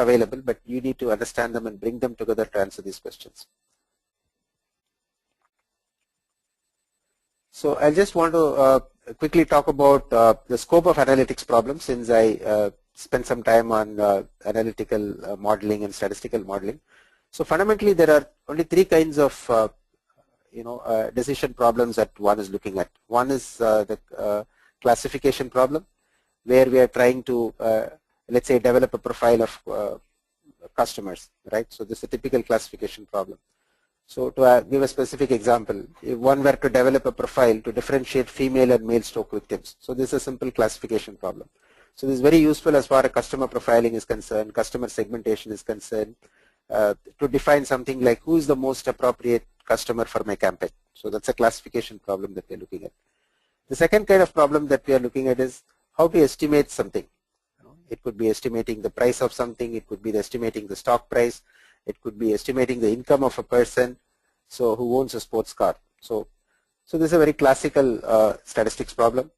available, but you need to understand them and bring them together to answer these questions. So I just want to quickly talk about the scope of analytics problems, since I spent some time on analytical modeling and statistical modeling. So fundamentally, there are only three kinds of decision problems that one is looking at. One is the classification problem, where we are trying to let's say develop a profile of customers, right? So this is a typical classification problem. So to give a specific example, if one were to develop a profile to differentiate female and male stroke victims, so this is a simple classification problem. So this is very useful as far as customer profiling is concerned, customer segmentation is concerned, to define something like who is the most appropriate customer for my campaign. So that's a classification problem that we're looking at. The second kind of problem that we are looking at is how to estimate something. It could be estimating the price of something, it could be estimating the stock price, it could be estimating the income of a person who owns a sports car. So this is a very classical statistics problem.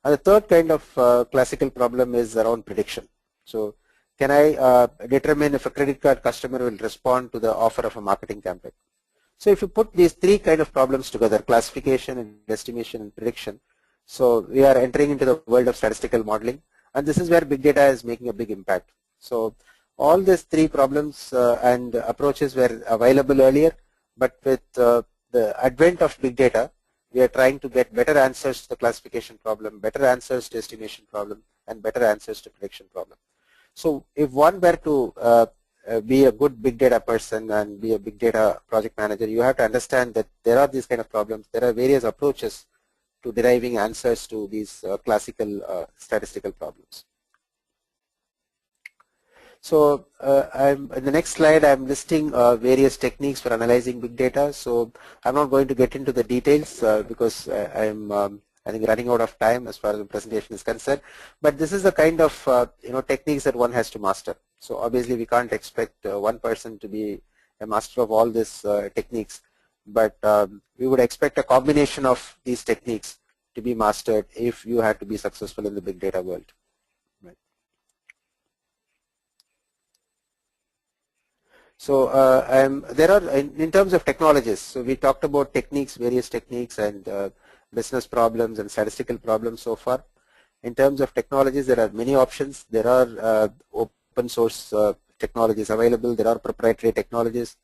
And the third kind of classical problem is around prediction. So can I determine if a credit card customer will respond to the offer of a marketing campaign? So if you put these three kind of problems together, classification and estimation and prediction, so we are entering into the world of statistical modeling, and this is where big data is making a big impact. So all these three problems and approaches were available earlier, but with the advent of big data, we are trying to get better answers to the classification problem, better answers to estimation problem, and better answers to prediction problem. So if one were to be a good big data person and be a big data project manager, you have to understand that there are these kind of problems. There are various approaches to deriving answers to these classical statistical problems. So in the next slide, I'm listing various techniques for analyzing big data. So I'm not going to get into the details because I'm I think running out of time as far as the presentation is concerned. But this is the kind of techniques that one has to master. So obviously we can't expect one person to be a master of all these techniques, but we would expect a combination of these techniques to be mastered if you had to be successful in the big data world. So there are, in terms of technologies, so we talked about techniques, various techniques, and business problems and statistical problems so far. In terms of technologies, there are many options. There are open source technologies available. There are proprietary technologies.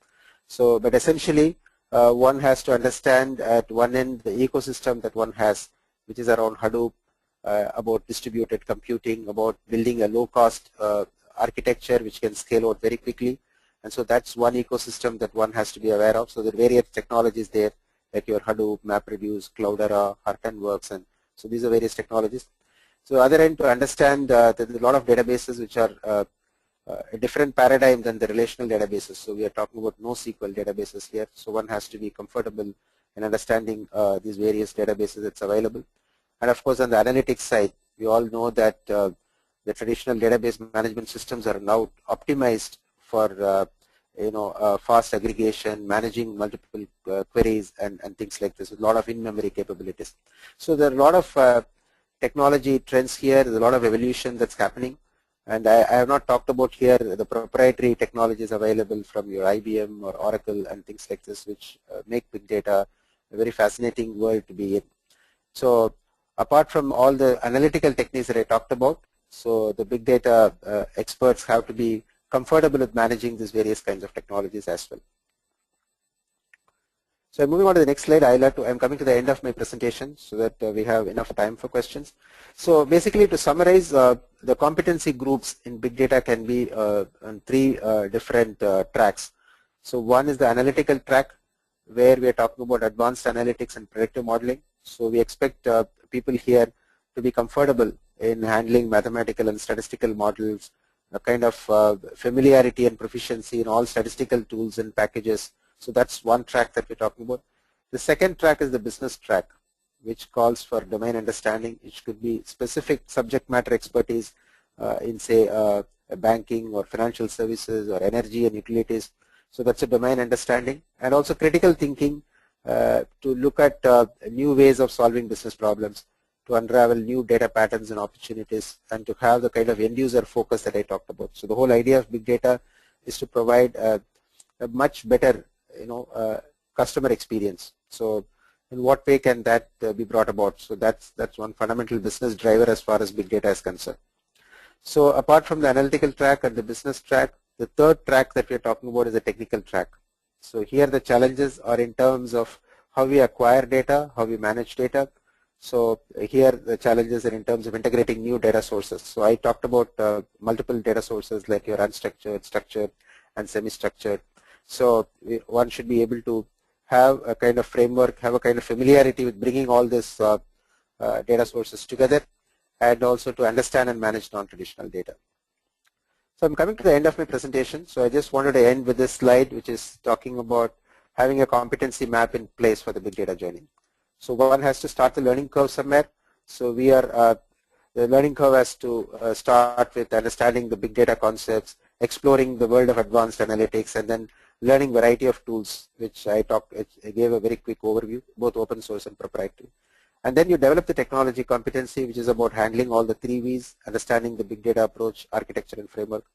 So, but essentially, one has to understand at one end the ecosystem that one has, which is around Hadoop, about distributed computing, about building a low-cost architecture which can scale out very quickly. And so that's one ecosystem that one has to be aware of. So there are various technologies there, like your Hadoop, MapReduce, Cloudera, Hortonworks, and so these are various technologies. So other end, to understand there's a lot of databases which are a different paradigm than the relational databases. So we are talking about NoSQL databases here. So one has to be comfortable in understanding these various databases that's available. And of course, on the analytics side, we all know that the traditional database management systems are now optimized for fast aggregation, managing multiple queries and things like this, with a lot of in-memory capabilities. So there are a lot of technology trends here. There's a lot of evolution that's happening, and I have not talked about here the proprietary technologies available from your IBM or Oracle and things like this, which make big data a very fascinating world to be in. So apart from all the analytical techniques that I talked about, so the big data experts have to be comfortable with managing these various kinds of technologies as well. So moving on to the next slide, I'm coming to the end of my presentation so that we have enough time for questions. So basically, to summarize, the competency groups in big data can be on three different tracks. So one is the analytical track, where we are talking about advanced analytics and predictive modeling. So we expect people here to be comfortable in handling mathematical and statistical models, a kind of familiarity and proficiency in all statistical tools and packages. So that's one track that we're talking about. The second track is the business track, which calls for domain understanding. It could be specific subject matter expertise in, say, banking or financial services or energy and utilities. So that's a domain understanding, and also critical thinking to look at new ways of solving business problems, to unravel new data patterns and opportunities, and to have the kind of end user focus that I talked about. So the whole idea of big data is to provide a much better, customer experience. So in what way can that be brought about? So that's one fundamental business driver as far as big data is concerned. So apart from the analytical track and the business track, the third track that we're talking about is the technical track. So here the challenges are in terms of how we acquire data, how we manage data. So here the challenges are in terms of integrating new data sources. So I talked about multiple data sources like your unstructured, structured, and semi-structured. So one should be able to have a kind of framework, have a kind of familiarity with bringing all these data sources together, and also to understand and manage non-traditional data. So I'm coming to the end of my presentation. So I just wanted to end with this slide, which is talking about having a competency map in place for the big data journey. So one has to start the learning curve somewhere. So we are the learning curve has to start with understanding the big data concepts, exploring the world of advanced analytics, and then learning variety of tools, which I gave a very quick overview, both open source and proprietary. And then you develop the technology competency, which is about handling all the 3 V's, understanding the big data approach, architecture, and framework.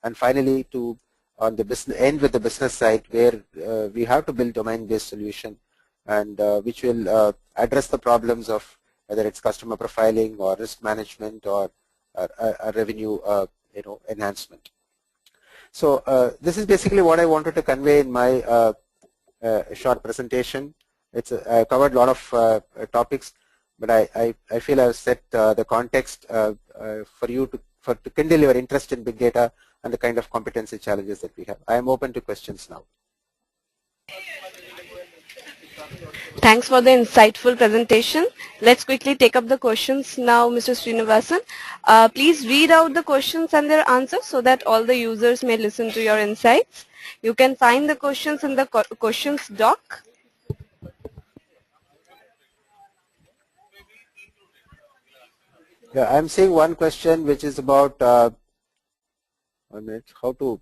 And finally, to on the business end with the business side, where we have to build domain-based solution, and which will address the problems of whether it's customer profiling or risk management or revenue enhancement. So this is basically what I wanted to convey in my short presentation. I covered a lot of topics, but I feel I've set the context for you to kindle your interest in big data and the kind of competency challenges that we have. I am open to questions now. Thanks for the insightful presentation. Let's quickly take up the questions now, Mr. Srinivasan. Please read out the questions and their answers so that all the users may listen to your insights. You can find the questions in the questions doc. Yeah, I'm seeing one question which is about how to